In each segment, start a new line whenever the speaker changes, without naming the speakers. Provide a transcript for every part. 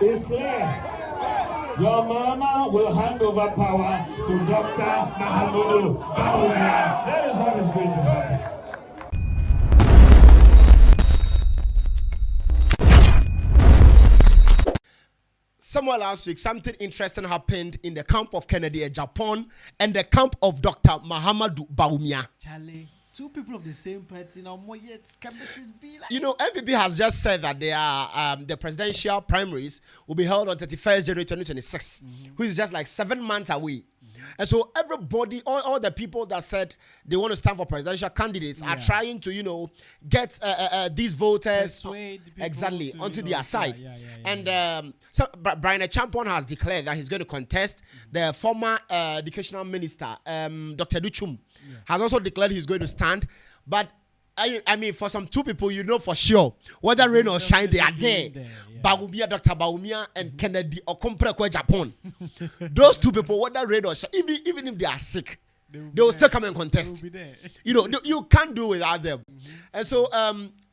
is clear. Your mama will hand over power to Dr. Mahamudu Bawumia. That is what is going to happen.
Somewhere last week, something interesting happened in the camp of Kennedy Agyapong and the camp of Dr. Mahamudu Bawumia.
Charlie, two people of the same party now, more yet scabbages be like.
You know, MPP has just said that they are the presidential primaries will be held on 31st January 2026, which is just like 7 months away. And so everybody, all the people that said they want to stand for presidential candidates are trying to, you know, get these voters exactly onto their side. And so Brian Agyapong has declared that he's going to contest. The former educational minister, Dr. Duchum, has also declared he's going to stand. But I mean, for some two people, you know for sure, whether rain or shine, they are there. Bawumia, Dr. Bawumia, and Kennedy Agyapong. Those two people, whether rain or shine, even if they are sick, they will still come and contest. You know, you can't do without them. And so,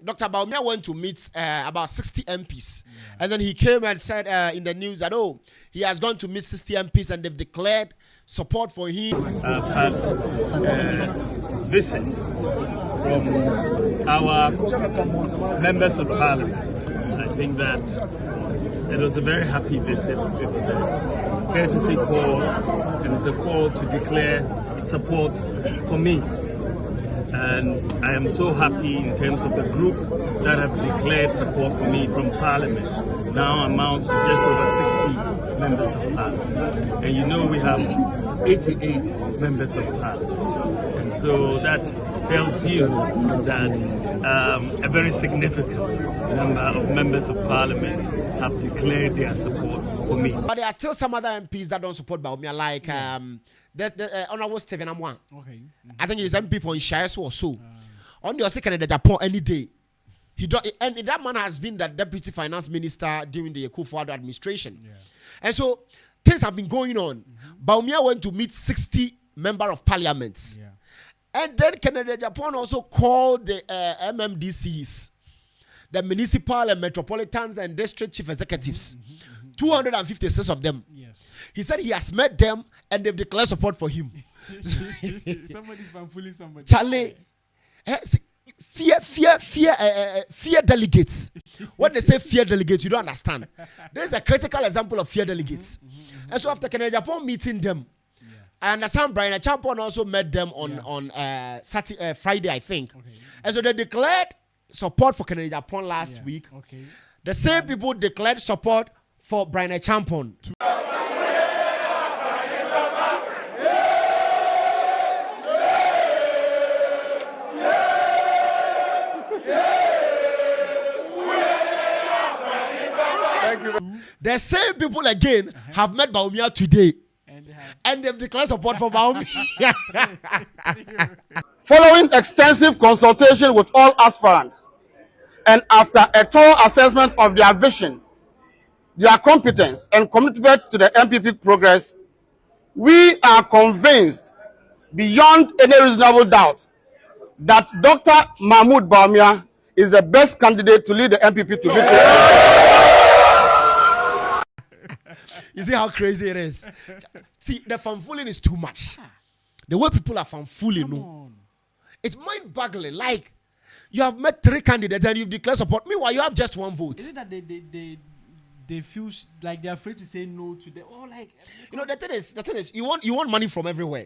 Dr. Bawumia went to meet about 60 MPs. And then he came and said in the news that, he has gone to meet 60 MPs and they've declared support for him.
I've had a visit from our members of parliament. I think that it was a very happy visit. It was a courtesy call, and it's a call to declare support for me. And I am so happy in terms of the group that have declared support for me from parliament. Now amounts to just over 60 members of parliament. And you know we have 88 members of parliament. And so that tells you that a very significant number of members of parliament have declared their support for me.
But there are still some other MPs that don't support Bawumia, like the Honorable Stephen Amwa.
Okay.
I think he's MP for Inshaesu or so. On the second of Japan any day. And that man has been the deputy finance minister during the Akufo-Addo administration. And so things have been going on. Bawumia went to meet 60 members of parliaments. And then Kennedy Agyapong also called the MMDCEs, the municipal and metropolitans and district chief executives, 256 of them. He said he has met them and they've declared support for him.
Somebody's fooling somebody.
Charlie, fear delegates. When they say fear delegates, you don't understand. There's a critical example of fear delegates. And so after Kennedy Agyapong meeting them, I understand Brian Agyapong also met them on Saturday, Friday, I think. And so they declared support for Kennedy Agyapong last week. The same people declared support for Brian Agyapong. The same people again have met Bawumia today. And they've declared support for Bawumia.
Following extensive consultation with all aspirants, and after a thorough assessment of their vision, their competence, and commitment to the MPP progress, we are convinced beyond any reasonable doubt that Dr. Mahamudu Bawumia is the best candidate to lead the MPP to victory.
You see how crazy it is? See, the fanfooling is too much. The way people are fanfooling, it's mind-boggling. Like, you have met 3 candidates and you've declared support. Meanwhile, you have just 1 vote.
Is it that they feel like they're afraid to say no to them? Or like,
you know, the thing is, you want money from everywhere.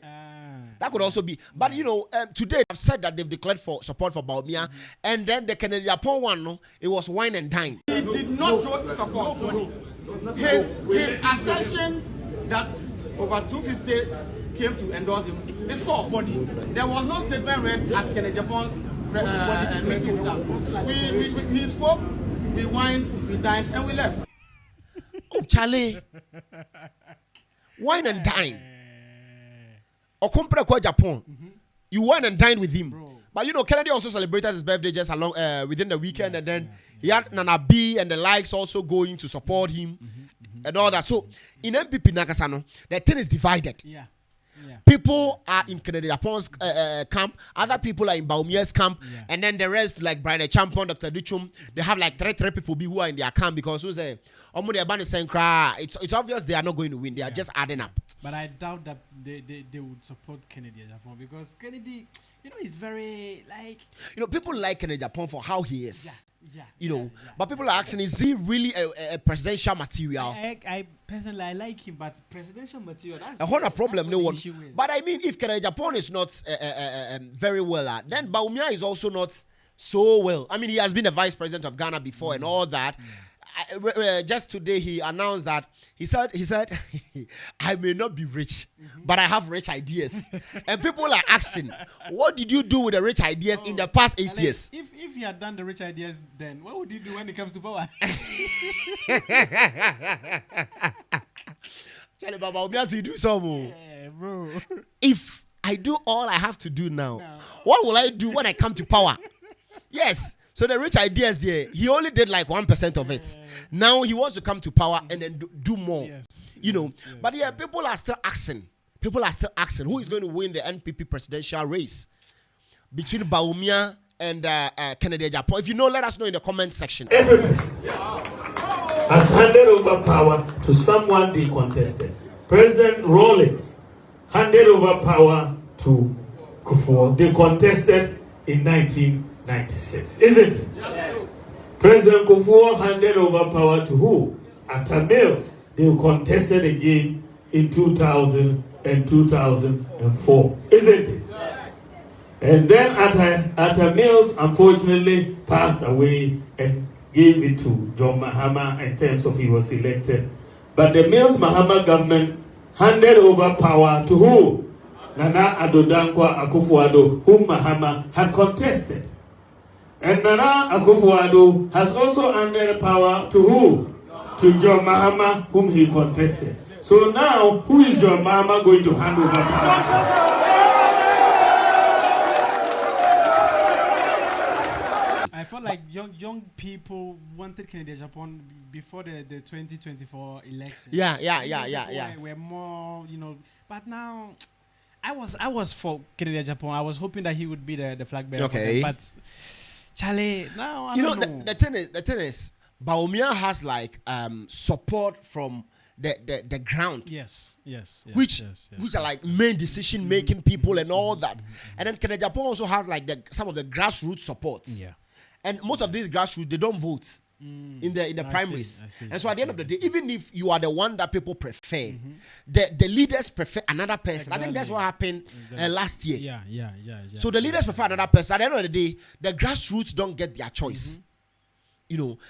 That could also be. But you know, today I've said that they've declared for support for Bawumia, and then the Kennedy Agyapong one, no, it was wine and dine.
He did not vote support for me. His assertion that over 250 came to endorse him is false. There was no statement read at Kennedy Agyapong's meeting. We spoke, we wined, we dined, and we left.
Oh, Charlie. Wine and dine. Okompre kwa Japan. You wine and dine with him. Bro. But you know, Kennedy also celebrated his birthday just along within the weekend, and then he had Nana B and the likes also going to support him and all that. So in MPP Nakasano, the thing is divided. People are in Kennedy Agyapong's camp. Other people are in Bawumia's camp.
Yeah.
And then the rest, like Brian Agyapong, Dr. Duchum, they have like three people who are in their camp because who's a it's obvious they are not going to win. They are just adding up.
But I doubt that they would support Kennedy Agyapong because Kennedy, is very like.
People like Kennedy Agyapong for how he is.
Yeah.
But people are asking, is he really a presidential material?
I personally I like him, but presidential material. That's
A whole problem, no one.
issue is.
But I mean, if Kennedy Agyapong is not very well, then Bawumia is also not so well. I mean, he has been a vice president of Ghana before and all that. Just today, he announced that he said, I may not be rich, but I have rich ideas. And people are asking, what did you do with the rich ideas in the past 8 years?
If he had done the rich ideas, then what would he do when it comes to power?
Tell Baba, we have to do some more.
Yeah, bro.
If I do all I have to do now, what will I do when I come to power? Yes. So the rich ideas there, he only did like 1% of it. Now he wants to come to power and then do more. Yes. But yeah, people are still asking. Who is going to win the NPP presidential race between Bawumia and Kennedy Agyapong. If you know, let us know in the comment section.
Every person has handed over power to someone they contested. President Rawlings handed over power to Kufuor. They contested in 1996, isn't it? Yes. President Kufuor handed over power to who? Atta Mills. They contested again in 2000 and 2004, isn't it? Yes. And then Atta Mills unfortunately passed away and gave it to John Mahama in terms of he was elected. But the Mills Mahama government handed over power to who? Nana Addo Dankwa Akufo-Addo, whom Mahama had contested. And Nana Akufo-Addo has also handed power to who? To John Mahama, whom he contested. So now, who is John Mahama going to hand over power to?
I felt like young people wanted Kennedy Agyapong before the 2024 election.
Yeah.
We're more, but now I was for Kennedy Agyapong. I was hoping that he would be the flag bearer.
Okay.
But Charlie, now I don't know.
The thing is, Bawumia has like support from the ground.
Yes.
Which are like main decision making people and all that. And then Kennedy Agyapong also has like some of the grassroots supports.
Yeah.
And most of these grassroots, they don't vote in the primaries. And so at the end of the day, even if you are the one that people prefer, the leaders prefer another person.
Exactly.
I think that's what happened last year.
Yeah.
So the leaders prefer another person. At the end of the day, the grassroots don't get their choice.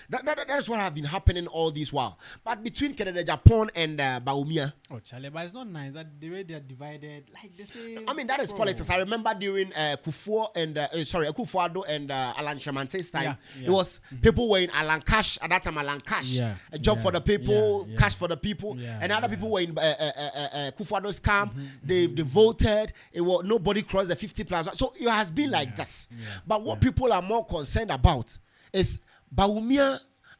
That's what have been happening all this while. But between Kennedy Agyapong and Bawumia,
Charlie, but it's not nice that the way they are divided, like they say.
I mean, that is politics. I remember during Akufo-Addo and Alan Shamante's time, it was people were in Alan Cash at that time. Alan Cash, a job for the people, cash for the people, and other people were in Akufo-Addo's camp. They voted. It was nobody crossed the 50 plus. So it has been like this. But what people are more concerned about is Bawumia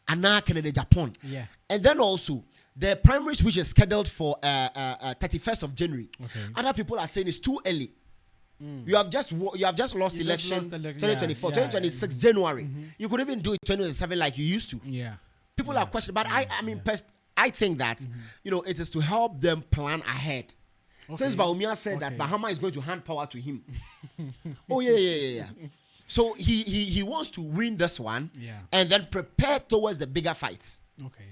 and Kennedy Agyapong.
Yeah.
And then also the primaries which is scheduled for 31st of January. Okay. Other people are saying it's too early. You have just lost election 2024, 2026 January. You could even do it 2027 like you used to.
Yeah.
People are questioning, but I think that it is to help them plan ahead. Okay. Since Bawumia said that Mahama is going to hand power to him. Yeah. So he wants to win this one and then prepare towards the bigger fights.
Okay.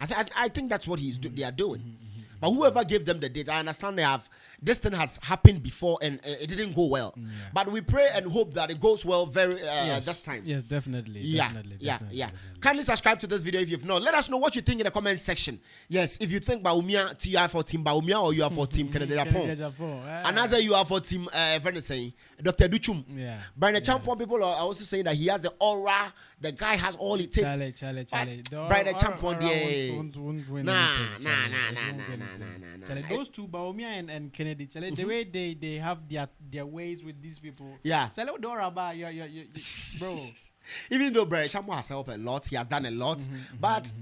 I think that's what they are doing. But whoever gave them the date, I understand this thing has happened before and it didn't go well. But we pray and hope that it goes well this time.
Yes, definitely.
Yeah. Kindly subscribe to this video if you've not. Let us know what you think in the comment section. Yes, if you think Bawumia, you are for Team Bawumia or you are for Team Kennedy Agyapong. And as you are for Team Dr. Duchum.
Yeah.
Brian Agyapong people are also saying that he has the aura. The guy has all it takes.
Charlie.
Brian Agyapong,
Those two, Bawumia and Kennedy, the way they have their ways with these people.
Yeah.
Bro.
Even though Brian Agyapong has helped a lot, he has done a lot, but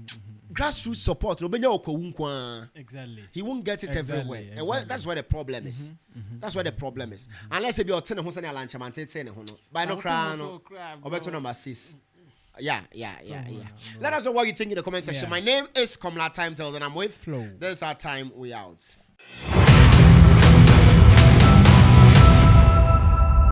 grassroots support.
Exactly.
He won't get it everywhere. And that's where the problem is. That's where the problem is. Unless if you're 10 who's any lunch, I'm saying, by no crown or better number 6. Yeah. Let us know what you think in the comment section. My name is Komla Time Tells, and I'm with
Flow.
This is our time. We out.